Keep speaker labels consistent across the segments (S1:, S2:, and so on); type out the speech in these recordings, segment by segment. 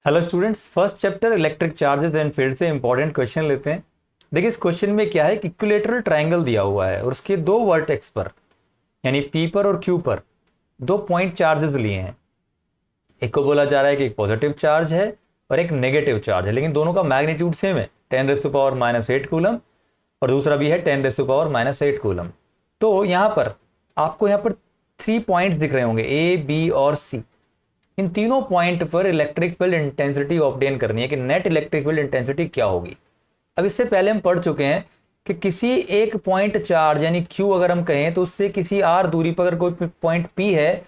S1: Hello students, first chapter electric charges and field से important question लेते हैं। देखिए इस क्वेश्चन में क्या है कि इक्विलेटरल ट्रायंगल दिया हुआ है और उसके दो वर्टेक्स पर यानी पी पर और क्यू पर दो पॉइंट चार्जेस लिए हैं। एक को बोला जा रहा है कि एक पॉजिटिव चार्ज है और एक नेगेटिव चार्ज है, लेकिन दोनों का मैग्नीट्यूड सेम है 10⁻⁻8 कूलम और दूसरा भी है 10⁻⁸ कूलम। तो यहाँ पर आपको यहाँ पर 3 पॉइंट्स दिख रहे होंगे ए, बी और सी। इन तीनों पॉइंट पर इलेक्ट्रिक फील्ड इंटेंसिटी ऑब्टेन करनी है कि नेट इलेक्ट्रिक फील्ड इंटेंसिटी क्या होगी। अब इससे पहले हम पढ़ चुके हैं कि किसी एक पॉइंट चार्ज यानी क्यू अगर हम कहें तो उससे किसी आर दूरी पर अगर कोई पॉइंट पी है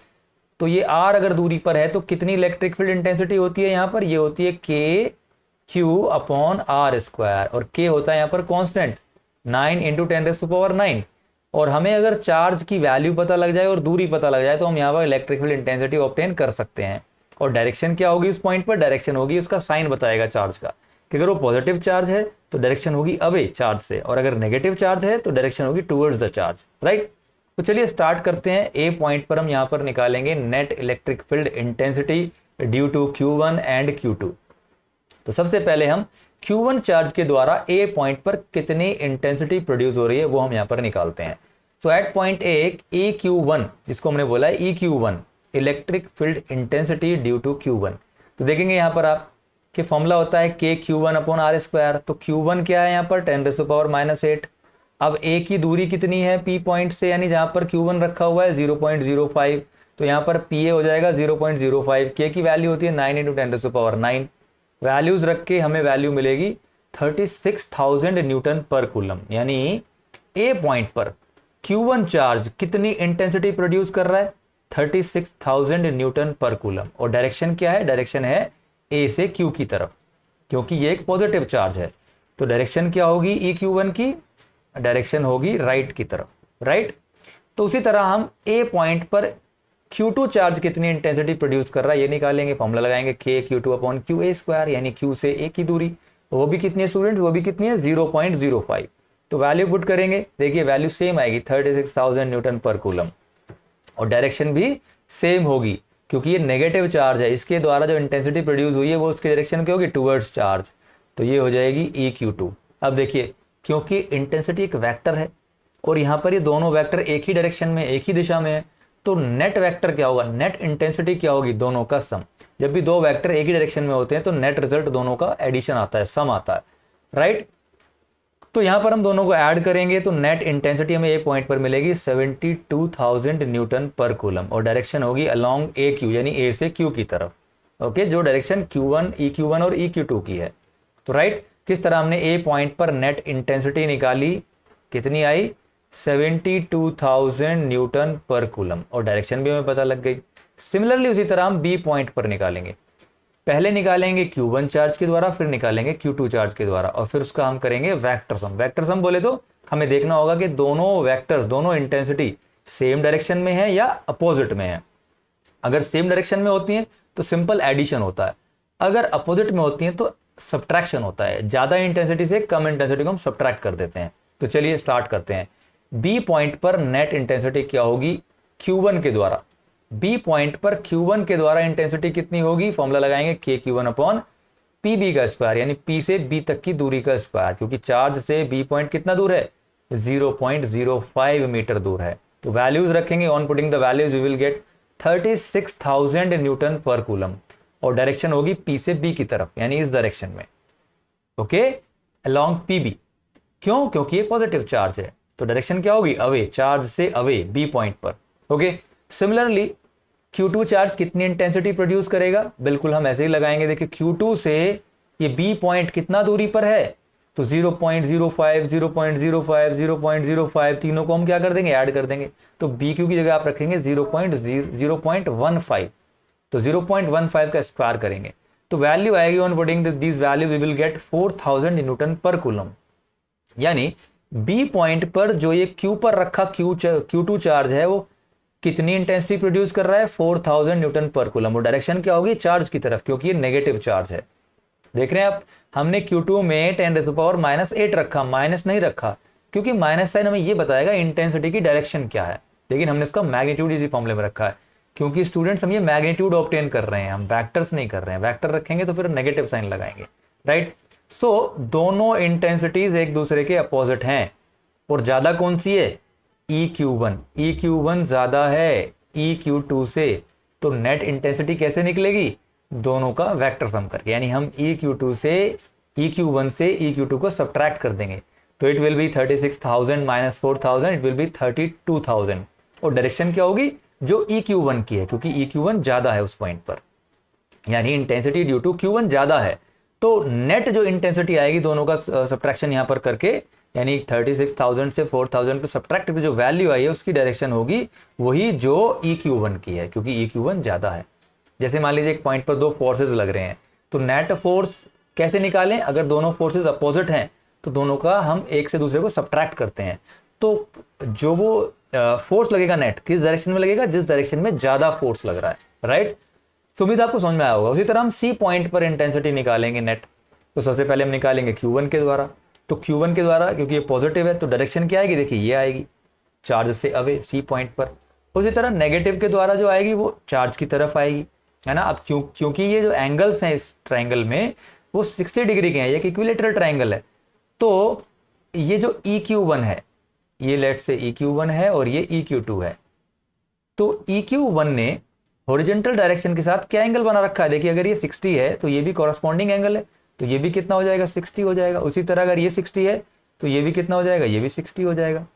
S1: तो ये आर अगर दूरी पर है तो कितनी इलेक्ट्रिक फील्ड इंटेंसिटी होती है, यहाँ पर ये होती है के क्यू अपॉन आर स्क्वायर, और के होता है यहाँ पर कॉन्स्टेंट 9 × 10⁹ और हमें अगर चार्ज की वैल्यू पता लग जाए और दूरी पता लग जाए तो हम यहाँ पर इलेक्ट्रिक फील्ड इंटेंसिटी ऑब्टेन कर सकते हैं। और डायरेक्शन क्या होगी उस पॉइंट पर, डायरेक्शन होगी उसका साइन बताएगा चार्ज का कि अगर वो पॉजिटिव चार्ज है तो डायरेक्शन होगी अवे चार्ज से, और अगर नेगेटिव चार्ज है तो डायरेक्शन होगी टुवर्ड्स द चार्ज, राइट। तो चलिए स्टार्ट करते हैं। ए पॉइंट पर हम यहाँ पर निकालेंगे net electric field intensity due to Q1 and Q2। तो सबसे पहले हम Q1 चार्ज के द्वारा ए पॉइंट पर कितनी इंटेंसिटी प्रोड्यूस हो रही है वो हम यहाँ पर निकालते हैं। सो एट पॉइंट ए EQ1, जिसको हमने बोला है EQ1 electric field intensity due to Q1। तो देखेंगे यहाँ पर आप कि फॉर्मूला होता है के Q1 अपॉन आर स्क्वायर। तो Q1 क्या है यहाँ पर 10⁻⁸। अब ए की दूरी कितनी है पी पॉइंट से, यानी जहाँ पर Q1 रखा हुआ है 0.05, तो यहाँ पर पी हो जाएगा 0.05। के की वैल्यू होती है 9 × 10⁹। वैल्यूज रख के हमें वैल्यू मिलेगी 36,000 न्यूटन पर कूलम। यानी ए पॉइंट पर Q1 चार्ज कितनी इंटेंसिटी प्रोड्यूस कर रहा है 36,000 न्यूटन पर कूलम। और डायरेक्शन क्या है, डायरेक्शन है ए से क्यू की तरफ, क्योंकि ये एक पॉजिटिव चार्ज है। तो डायरेक्शन क्या होगी EQ1 की, डायरेक्शन होगी राइट की तरफ, राइट। तो उसी तरह हम ए पॉइंट पर Q2 चार्ज कितनी इंटेंसिटी प्रोड्यूस कर रहा है ये निकालेंगे। फॉर्मूला लगाएंगे के Q2 अपॉन QA², यानी Q से ए की दूरी, वो भी कितनी है स्टूडेंट्स, वो भी कितनी है 0.05। तो वैल्यू पुट करेंगे, देखिए वैल्यू सेम आएगी 36,000 न्यूटन पर कूलम, और डायरेक्शन भी सेम होगी क्योंकि ये नेगेटिव चार्ज है। इसके द्वारा जो इंटेंसिटी प्रोड्यूस हुई है वो उसकी डायरेक्शन क्या होगी, टुवर्ड्स चार्ज, तो ये हो जाएगी EQ2। अब देखिए क्योंकि इंटेंसिटी एक वेक्टर है और यहाँ पर ये दोनों वेक्टर एक ही डायरेक्शन में एक ही दिशा में है, तो नेट वेक्टर क्या होगा, नेट इंटेंसिटी क्या होगी, दोनों का सम। जब भी दो वेक्टर एक ही डायरेक्शन में होते हैं तो नेट रिजल्ट दोनों का एडिशन आता है, सम आता है, राइट। तो यहां पर हम दोनों को ऐड करेंगे तो नेट इंटेंसिटी हमें ए पॉइंट पर मिलेगी 72,000 न्यूटन पर कूलम, और डायरेक्शन होगी अलोंग AQ यानी ए से क्यू की तरफ, ओके, जो डायरेक्शन Q1 EQ1 और EQ2 की है। तो राइट, किस तरह हमने ए पॉइंट पर नेट इंटेंसिटी निकाली, कितनी आई 72,000 न्यूटन पर कूलम, और डायरेक्शन भी हमें पता लग गई। सिमिलरली उसी तरह हम बी पॉइंट पर निकालेंगे, पहले निकालेंगे Q1 चार्ज के द्वारा, फिर निकालेंगे Q2 चार्ज के द्वारा, और फिर उसका हम करेंगे वेक्टर सम। वेक्टर सम बोले तो हमें देखना होगा कि दोनों वेक्टर्स, दोनों इंटेंसिटी सेम डायरेक्शन में है या अपोजिट में है। अगर सेम डायरेक्शन में होती हैं तो सिंपल एडिशन होता है, अगर अपोजिट में होती हैं तो सब्ट्रैक्शन होता है, ज्यादा इंटेंसिटी से कम इंटेंसिटी को हम सब्ट्रैक्ट कर देते हैं। तो चलिए स्टार्ट करते हैं। बी पॉइंट पर नेट इंटेंसिटी क्या होगी Q1 के द्वारा, बी पॉइंट पर Q1 के द्वारा इंटेंसिटी कितनी होगी, फॉर्मूला लगाएंगे के Q1 अपॉन PB का स्क्वायर, यानी P से B तक की दूरी का स्क्वायर, क्योंकि चार्ज से बी पॉइंट कितना दूर है 0.05 मीटर दूर है। तो वैल्यूज रखेंगे, on putting the values we will get 36,000 newton per coulomb, और डायरेक्शन होगी P से B की तरफ यानी इस डायरेक्शन में, ओके, अलोंग PB। क्यों, क्योंकि ये पॉजिटिव चार्ज है, तो डायरेक्शन क्या होगी अवे, चार्ज से अवे बी पॉइंट पर, ओके। सिमिलरली Q2 चार्ज कितनी इंटेंसिटी प्रोड्यूस करेगा, बिल्कुल हम ऐसे ही लगाएंगे। देखिए Q2 से ये बी पॉइंट कितना दूरी पर है, तो 0.05 0.05 0.05 तीनों को हम क्या कर देंगे, ऐड कर देंगे। तो BQ की जगह आप रखेंगे 0.15, तो 0.15 का स्क्वायर करेंगे तो वैल्यू आएगी, on putting this value we will get 4,000 newton per coulomb. यानी बी पॉइंट पर जो ये Q पर रखा Q2 चार्ज है वो कितनी इंटेंसिटी प्रोड्यूस कर रहा है 4,000 न्यूटन पर कूलम, और डायरेक्शन क्या होगी चार्ज की तरफ, क्योंकि ये नेगेटिव चार्ज है। देख रहे हैं आप, हमने Q2 में 10⁻⁸ रखा, माइनस नहीं रखा, क्योंकि माइनस साइन हमें ये बताएगा इंटेंसिटी की डायरेक्शन क्या है, लेकिन हमने इसका मैग्नीट्यूड इसी फॉर्मूले में रखा है। क्योंकि स्टूडेंट्स हम ये मैग्नीट्यूड ऑब्टेन कर रहे हैं, हम वेक्टर्स नहीं कर रहे हैं। वेक्टर रखेंगे तो फिर नेगेटिव साइन लगाएंगे, राइट। सो दोनों इंटेंसिटीज एक दूसरे के अपोजिट हैं, और ज्यादा कौन सी है, EQ1। EQ1 ज्यादा है EQ2 से, तो नेट इंटेंसिटी कैसे निकलेगी, दोनों का वेक्टर सम करके, यानी हम EQ1 से EQ2 को सब्ट्रैक्ट कर देंगे, तो it will be 36,000 minus 4,000, it will be 32,000। और डायरेक्शन क्या होगी, जो EQ1 की है, क्योंकि EQ1 ज्यादा है उस पॉइंट पर, यानी इंटेंसिटी ड्यू टू Q1 ज्यादा है, तो नेट जो इंटेंसिटी आएगी दोनों का सब्ट्रैक्शन यहां पर करके, यानी 36,000 से 4,000 को सब्ट्रैक्ट जो वैल्यू आई है उसकी डायरेक्शन होगी वही जो EQ1 की है, क्योंकि EQ1 ज्यादा है। जैसे मान लीजिए एक पॉइंट पर दो फोर्सेज लग रहे हैं, तो नेट फोर्स कैसे निकालें, अगर दोनों फोर्सेज अपोजिट हैं तो दोनों का हम एक से दूसरे को सब्ट्रैक्ट करते हैं, तो जो वो फोर्स लगेगा नेट किस डायरेक्शन में लगेगा, जिस डायरेक्शन में ज्यादा फोर्स लग रहा है, राइट। तो उम्मीद आपको समझ में आया होगा। उसी तरह हम C पॉइंट पर इंटेंसिटी निकालेंगे नेट, तो सबसे पहले हम निकालेंगे Q1 के द्वारा, तो Q1 के द्वारा क्योंकि ये पॉजिटिव है तो डायरेक्शन क्या आएगी, देखिए ये आएगी चार्ज से अवे C पॉइंट पर। उसी तरह नेगेटिव के द्वारा जो आएगी वो चार्ज की तरफ आएगी, है ना। अब क्योंकि ये जो एंगल्स हैं इस ट्राइंगल में वो 60 डिग्री के हैं, ये इक्विलेटरल ट्राइंगल है, तो ये जो EQ1 है, ये लेट से EQ1 है और ये EQ2 है, तो EQ1 ने हॉरिजॉन्टल डायरेक्शन के साथ क्या एंगल बना रखा है, देखिए अगर ये 60 है तो ये भी कॉरस्पॉन्डिंग एंगल है, तो ये भी कितना हो जाएगा, 60 हो जाएगा। उसी तरह अगर ये 60 है तो ये भी कितना हो जाएगा, ये भी 60 हो जाएगा,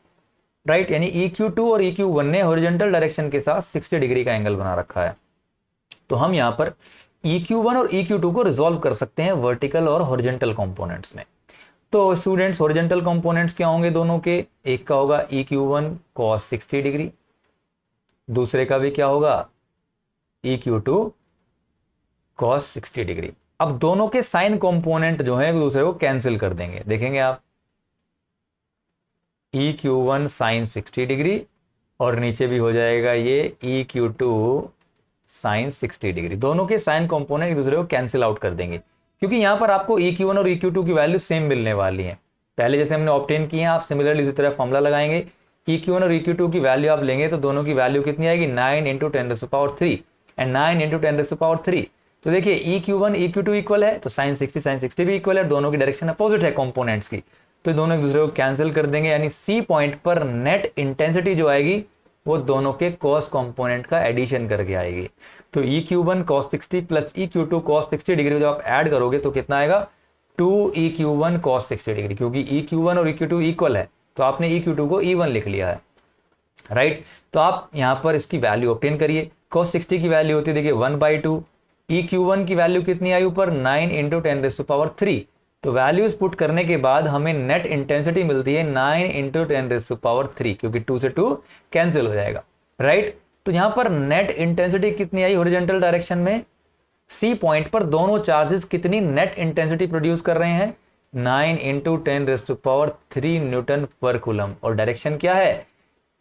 S1: राइट। यानी EQ2 और EQ1 ने हॉरिजॉन्टल डायरेक्शन के साथ 60 डिग्री का एंगल बना रखा है। तो हम यहाँ पर EQ1 और EQ2 को रिजॉल्व कर सकते हैं वर्टिकल और हॉरिजॉन्टल कंपोनेंट्स में। तो स्टूडेंट्स हॉरिजॉन्टल कंपोनेंट्स क्या होंगे दोनों के, एक का होगा EQ1 cos 60 डिग्री, दूसरे का भी क्या होगा EQ2 cos 60 डिग्री। अब दोनों के साइन कंपोनेंट जो है एक दूसरे को कैंसिल कर देंगे, देखेंगे आप EQ1 sin 60 डिग्री और नीचे भी हो जाएगा ये EQ2 sin 60 डिग्री। दोनों के साइन कंपोनेंट एक दूसरे को कैंसिल आउट कर देंगे, क्योंकि यहां पर आपको EQ1 और EQ2 की वैल्यू सेम मिलने वाली है। पहले जैसे हमने ऑब्टेन की है, आप सिमिलरली इसी तरह फॉर्मूला लगाएंगे, EQ1 और EQ2 की वैल्यू आप लेंगे तो दोनों की वैल्यू कितनी आएगी, 9 × 10³ एंड 9 × 10³। तो देखिए EQ1 EQ2 इक्वल है तो sin 60 भी इक्वल है, दोनों की डायरेक्शन अपोजिट है कंपोनेंट्स की, तो दोनों एक दूसरे को कैंसिल कर देंगे, यानी C पॉइंट पर नेट इंटेंसिटी जो आएगी वो दोनों के cos कंपोनेंट का एडिशन करके आएगी। तो EQ1 cos 60 plus EQ2 cos 60 degree जब आप ऐड करोगे तो कितना आएगा, 2EQ1 cos 60 डिग्री, क्योंकि EQ1 और EQ2 इक्वल है तो आपने EQ2 को E1 लिख लिया है, राइट। तो आप यहां पर इसकी वैल्यू ऑब्टेन करिए। cos 60 की वैल्यू होती है देखिए 1/2, EQ1 की वैल्यू कितनी आई ऊपर, 9 × 10³ तो वैल्यूज पुट करने के बाद हमें नेट इंटेंसिटी मिलती है 9 × 10³, क्योंकि 2 से 2 कैंसिल हो जाएगा, राइट। तो यहां पर नेट इंटेंसिटी कितनी आई हॉरिजॉन्टल डायरेक्शन में, C पॉइंट पर दोनों चार्जेस कितनी नेट इंटेंसिटी प्रोड्यूस कर रहे हैं, 9 × 10³ न्यूटन पर कूलम, और डायरेक्शन क्या है,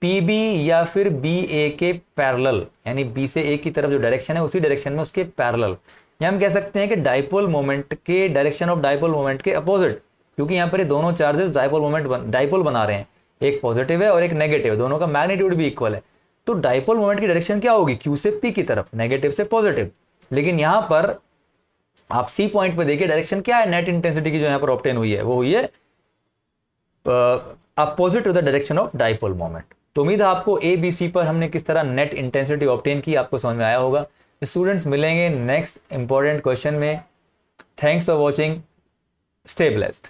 S1: PB या फिर BA के पैरेलल, यानी B से A की तरफ जो डायरेक्शन है उसी डायरेक्शन में उसके पैरेलल, या हम कह सकते हैं कि डाइपोल मोमेंट के डायरेक्शन ऑफ डाइपोल मोमेंट के अपोजिट, क्योंकि यहाँ पर ये दोनों चार्जेस डाइपोल बना रहे हैं, एक पॉजिटिव है और एक नेगेटिव, दोनों का मैग्नीट्यूड भी इक्वल है, तो डाइपोल मोमेंट की डायरेक्शन क्या होगी, Q से P की तरफ, नेगेटिव से पॉजिटिव। लेकिन यहाँ पर आप C पॉइंट पर देखिए डायरेक्शन क्या है नेट इंटेंसिटी की जो यहाँ पर ऑब्टेन हुई है, वो हुई है opposite to the direction of dipole moment. तो उम्मीद है आपको ABC पर हमने किस तरह नेट इंटेंसिटी ऑब्टेन की आपको समझ में आया होगा। स्टूडेंट्स मिलेंगे नेक्स्ट इंपॉर्टेंट क्वेश्चन में। Thanks for watching, stay blessed.